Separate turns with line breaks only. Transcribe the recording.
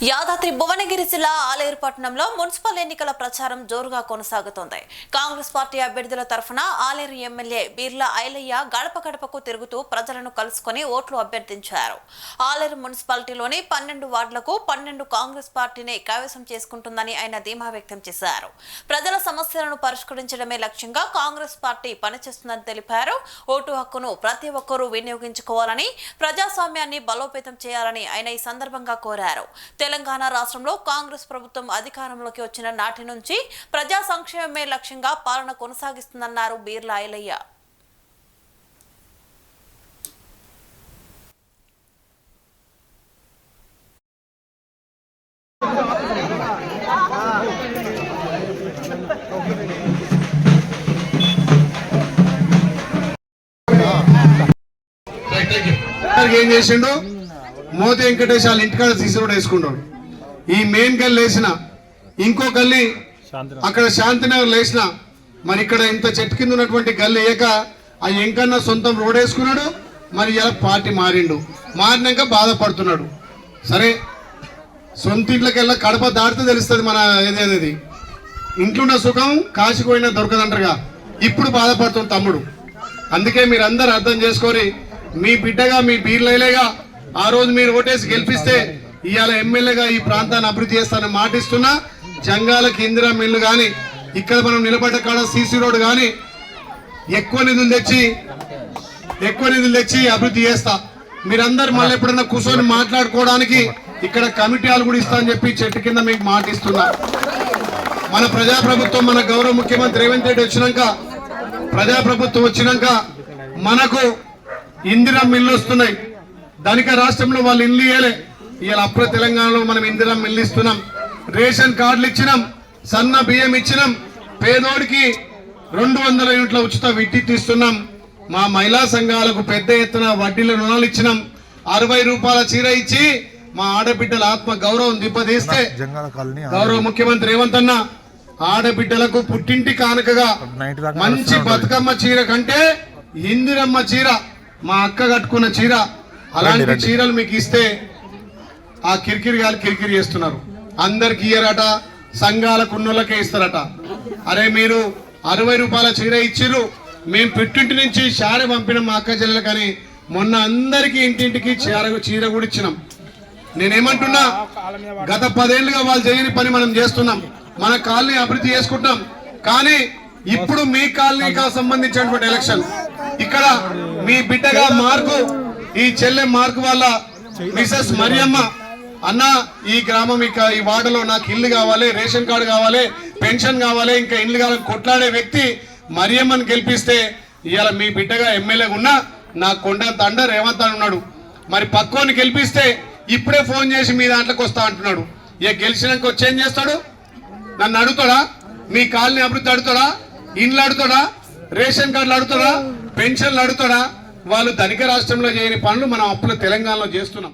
యాదాద్రి భువనగిరి జిల్లా ఆలేరుపట్నంలో మున్సిపల్ ఎన్నికల ప్రచారం జోరుగా కొనసాగుతోంది. కాంగ్రెస్ పార్టీ అభ్యర్థుల తరఫున ఆలేరు ఎమ్మెల్యే బీర్లా ఐలయ్య గడప గడపకు తిరుగుతూ ప్రజలను కలుసుకుని ఓట్లు అభ్యర్థించారు. ఆలేరు మున్సిపాలిటీలోని 12 వార్డులకు 12 కాంగ్రెస్ పార్టీనే కైవసం చేసుకుంటుందని ఆయన ధీమా వ్యక్తం చేశారు. ప్రజల సమస్యలను పరిష్కరించడమే లక్ష్యంగా కాంగ్రెస్ పార్టీ పనిచేస్తుందని తెలిపారు. ఓటు హక్కును ప్రతి ఒక్కరూ వినియోగించుకోవాలని, ప్రజాస్వామ్యాన్ని బలోపేతం చేయాలని ఆయన ఈ సందర్భంగా కోరారు. తెలంగాణ రాష్ట్రంలో కాంగ్రెస్ ప్రభుత్వం అధికారంలోకి వచ్చిన నాటి నుంచి ప్రజా సంక్షేమమే లక్ష్యంగా పాలన కొనసాగిస్తుందన్నారు బీర్లా ఐలయ్య.
ఏం చేసిండు? మోతి వెంకటేష్ వాళ్ళ ఇంటికాడ సీసీ రోడ్ వేసుకున్నాడు. ఈ మెయిన్ గల్లి వేసిన, ఇంకో గల్లి అక్కడ శాంతినగర్ వేసిన, మరి ఇక్కడ ఇంత చెట్టు కింద ఉన్నటువంటి గల్లి వేయక ఆ ఎంకన్నా సొంతం రోడ్ వేసుకున్నాడు. మరి ఇలా పార్టీ మారినాక బాధపడుతున్నాడు. సరే, సొంత ఇంట్లోకి వెళ్ళా కడప దాటితే తెలుస్తుంది మన ఏదేది. ఇంట్లోన్న సుఖం కాశీపోయినా దొరకదంటారుగా. ఇప్పుడు బాధపడుతుంది తమ్ముడు. అందుకే మీరు అందరు అర్థం చేసుకొని మీ బిడ్డగా, మీ బీర్లైలేగా ఆ రోజు మీరు ఓటేసి గెలిపిస్తే ఇవాళ ఎమ్మెల్యేగా ఈ ప్రాంతాన్ని అభివృద్ధి చేస్తానని మాటిస్తున్నా. జంగాలకి ఇందిరా మిల్లు కానీ, ఇక్కడ మనం నిలబడ్డ కాడ సీసీ రోడ్ కానీ ఎక్కువ నిధులు తెచ్చి అభివృద్ధి చేస్తా. మీరందరూ మళ్ళీ ఎప్పుడన్నా కూర్చొని మాట్లాడుకోవడానికి ఇక్కడ కమిటీ హాల్ కూడా ఇస్తా అని చెప్పి చెట్టు కింద మీకు మాటిస్తున్నా. మన ప్రజాప్రభుత్వం, మన గౌరవ ముఖ్యమంత్రి రేవంత్ రెడ్డి వచ్చినాక మనకు ఇందిరా మిల్లు వస్తున్నాయి. ధనిక రాష్ట్రంలో వాళ్ళు ఇల్లు ఇయ్యలే. ఇవాళ అప్పుడు తెలంగాణలో మనం ఇందిరా మిల్లు ఇస్తున్నాం. రేషన్ కార్డులు ఇచ్చినాం, సన్న బియ్యం ఇచ్చినాం, పేదోడికి 200 యూనిట్ల ఉచిత విద్యుత్ ఇస్తున్నాం. మా మహిళా సంఘాలకు పెద్ద ఎత్తున వడ్డీల రుణాలు ఇచ్చినాం. 60 రూపాయల చీర ఇచ్చి మా ఆడబిడ్డల ఆత్మ గౌరవం దిబ్బతీస్తే గౌరవ ముఖ్యమంత్రి రేవంత్ అన్న ఆడబిడ్డలకు పుట్టింటి కానుకగా మంచి బతుకమ్మ చీర కంటే ఇందిరమ్మ చీర, మా అక్క కట్టుకున్న చీర, అలాంటి చీరలు మీకు ఇస్తే ఆ కిరికిరి చేస్తున్నారు. అందరికి ఇయ్యరట, సంఘాలకు ఉన్నోళ్ళకే ఇస్తారట. అరే మీరు 60 రూపాయల చీర ఇచ్చిర్రు, మేము పుట్టింటి నుంచి శారీ పంపిన మా అక్క చెల్లెలు, కానీ మొన్న అందరికి ఇంటింటికి చీర కూడా ఇచ్చినాం. నేనేమంటున్నా, గత 10 ఏళ్ళుగా వాళ్ళు చేయని పని మనం చేస్తున్నాం. మన కాలనీ అభివృద్ధి చేసుకుంటాం. కానీ ఇప్పుడు మీ కాలనీకి సంబంధించినటువంటి ఎలక్షన్, ఇక్కడ మీ బిడ్డగా మార్కు, ఈ చెల్లె మార్కు వాళ్ళ మిసెస్ మరియమ్మ అన్న, ఈ గ్రామం ఈ వార్డులో నాకు ఇల్లు కావాలి, రేషన్ కార్డు కావాలి, పెన్షన్ కావాలి, ఇంకా ఇల్లు కావాలి కొట్లాడే వ్యక్తి మరియమ్మని గెలిపిస్తే ఇవాళ మీ బిడ్డగా ఎమ్మెల్యేగా ఉన్నా నాకు కొండంత అండ రేవంత్ అని ఉన్నాడు. మరి పక్కోని గెలిపిస్తే ఇప్పుడే ఫోన్ చేసి మీ దాంట్లోకి వస్తా అంటున్నాడు. ఇక గెలిచినాక వచ్చి ఏం చేస్తాడు? నన్ను అడుగుతాడా? మీ కాలనీ అభివృద్ధి అడుగుతాడా? ఇండ్లు అడుగుతాడా? రేషన్ కార్డులు అడుగుతాడా? పెన్షన్లు అడుగుతాడా? వాళ్ళు ధనిక రాష్ట్రంలో చేయని పనులు మనం అప్పుల తెలంగాణలో చేస్తున్నాం.